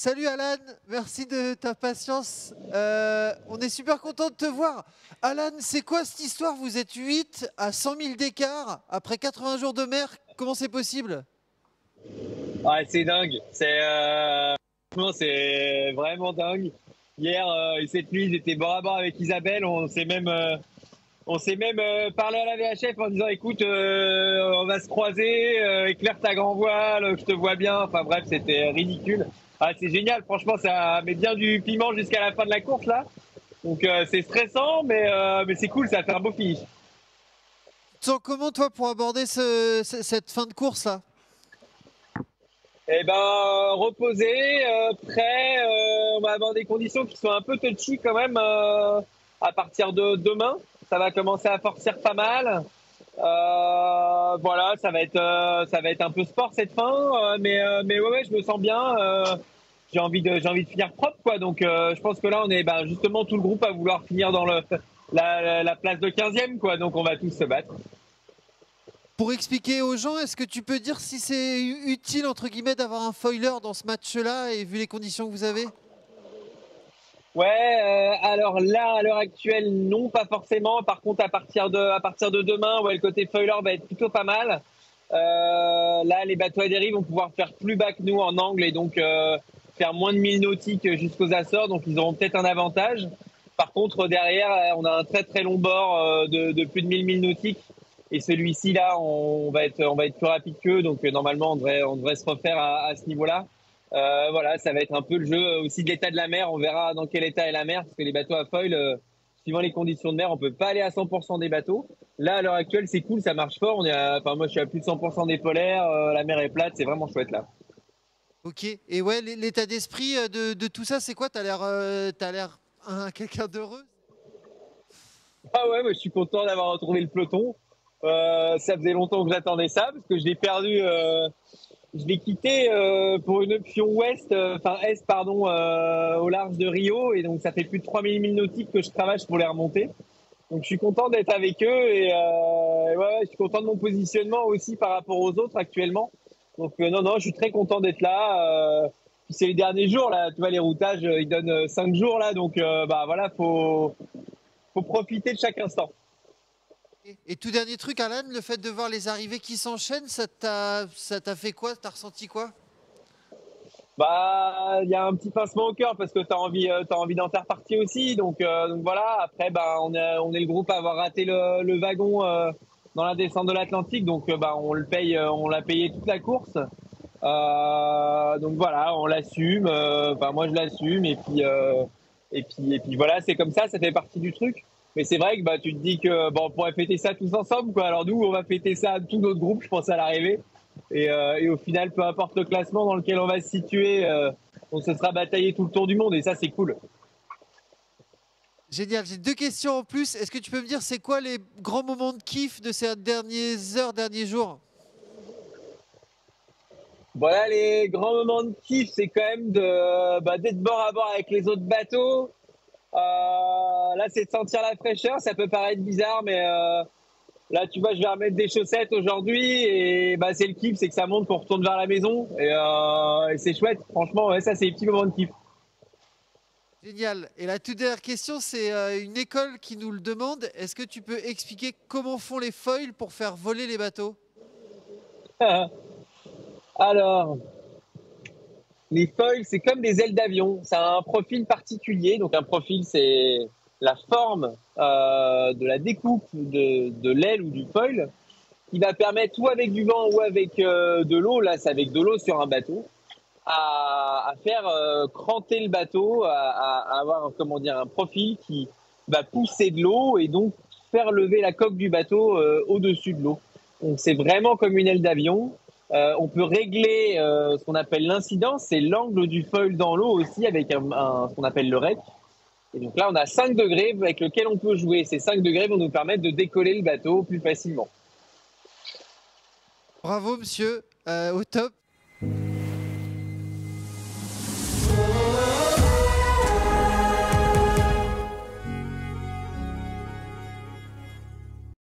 Salut Alan, merci de ta patience. On est super content de te voir. Alan, c'est quoi cette histoire? Vous êtes 8 à 100 000 d'écart après 80 jours de mer. Comment c'est possible? Ouais, c'est dingue. Franchement, c'est vraiment dingue. Hier et cette nuit, j'étais bord à bord avec Isabelle. On s'est même parlé à la VHF en disant, écoute, on va se croiser, éclaire ta grand voile, je te vois bien. Enfin bref, c'était ridicule. Ah, c'est génial. Franchement, ça met bien du piment jusqu'à la fin de la course là. Donc c'est stressant, mais c'est cool. Ça fait un beau finish. Tu te sens comment toi pour aborder cette fin de course là? Eh ben, reposé, prêt. On va avoir des conditions qui sont un peu touchy quand même à partir de demain. Ça va commencer à forcir pas mal. Voilà, ça va être un peu sport cette fin, mais ouais, je me sens bien. J'ai envie de finir propre, quoi. Donc, je pense que là, on est justement tout le groupe à vouloir finir dans la place de 15e, quoi. Donc, on va tous se battre. Pour expliquer aux gens, est-ce que tu peux dire si c'est utile entre guillemets d'avoir un foiler dans ce match-là et vu les conditions que vous avez? Ouais, alors là, à l'heure actuelle, non, pas forcément. Par contre, à partir de demain, ouais, le côté foiler va être plutôt pas mal. Là, les bateaux à dérive vont pouvoir faire plus bas que nous en angle et donc faire moins de 1000 nautiques jusqu'aux Açores. Donc, ils auront peut-être un avantage. Par contre, derrière, on a un très très long bord de plus de 1000 nautiques. Et celui-ci, là, on va être plus rapide qu'eux. Donc, normalement, on devrait se refaire à ce niveau-là. Voilà, ça va être un peu le jeu aussi de l'état de la mer. On verra dans quel état est la mer, parce que les bateaux à foil, suivant les conditions de mer, on peut pas aller à 100% des bateaux. Là, à l'heure actuelle, c'est cool, ça marche fort. Enfin, moi, je suis à plus de 100% des polaires. La mer est plate, c'est vraiment chouette là. Ok. Et ouais, l'état d'esprit de tout ça, c'est quoi? T'as l'air quelqu'un d'heureux? Ah ouais, moi, je suis content d'avoir retrouvé le peloton. Ça faisait longtemps que j'attendais ça, parce que je l'ai perdu. Je l'ai quitté pour une option est, pardon, au large de Rio, et donc ça fait plus de 3000 milles nautiques que je cravache pour les remonter. Donc je suis content d'être avec eux et ouais, je suis content de mon positionnement aussi par rapport aux autres actuellement. Donc non, non, je suis très content d'être là. Puis c'est les derniers jours là, tu vois, les routages, ils donnent 5 jours là, donc voilà, faut profiter de chaque instant. Et tout dernier truc, Alan, le fait de voir les arrivées qui s'enchaînent, ça t'a fait quoi? T'as ressenti quoi? Bah, il y a un petit pincement au cœur parce que t'as envie d'en faire partie aussi. Donc voilà. Après, on est le groupe à avoir raté le wagon dans la descente de l'Atlantique. Donc on le paye, on l'a payé toute la course. Donc voilà, on l'assume. Enfin, moi je l'assume et puis voilà, c'est comme ça fait partie du truc. Mais c'est vrai que tu te dis que on pourrait fêter ça tous ensemble, quoi. Alors nous, on va fêter ça tout notre groupe, je pense à l'arrivée. Et au final, peu importe le classement dans lequel on va se situer, on se sera bataillé tout le tour du monde et ça c'est cool. Génial, j'ai deux questions en plus. Est-ce que tu peux me dire c'est quoi les grands moments de kiff de ces dernières heures, derniers jours? Voilà, les grands moments de kiff, c'est quand même d'être bord à bord avec les autres bateaux. Là, c'est de sentir la fraîcheur. Ça peut paraître bizarre, mais là, tu vois, je vais remettre des chaussettes aujourd'hui et c'est le kiff, c'est que ça monte qu'on retourne vers la maison et c'est chouette. Franchement, ouais, ça, c'est les petits moments de kiff. Génial. Et la toute dernière question, c'est une école qui nous le demande. Est-ce que tu peux expliquer comment font les foils pour faire voler les bateaux? Alors, les foils, c'est comme des ailes d'avion. Ça a un profil particulier. Donc, un profil, c'est la forme de la découpe de l'aile ou du foil qui va permettre ou avec du vent ou avec de l'eau, là, c'est avec de l'eau sur un bateau, à faire cranter le bateau, à avoir, comment dire, un profil qui va pousser de l'eau et donc faire lever la coque du bateau au-dessus de l'eau. Donc, c'est vraiment comme une aile d'avion. On peut régler ce qu'on appelle l'incidence, c'est l'angle du foil dans l'eau aussi avec ce qu'on appelle le rec. Et donc là, on a 5 degrés avec lequel on peut jouer. Ces 5 degrés vont nous permettre de décoller le bateau plus facilement. Bravo, monsieur. Au top.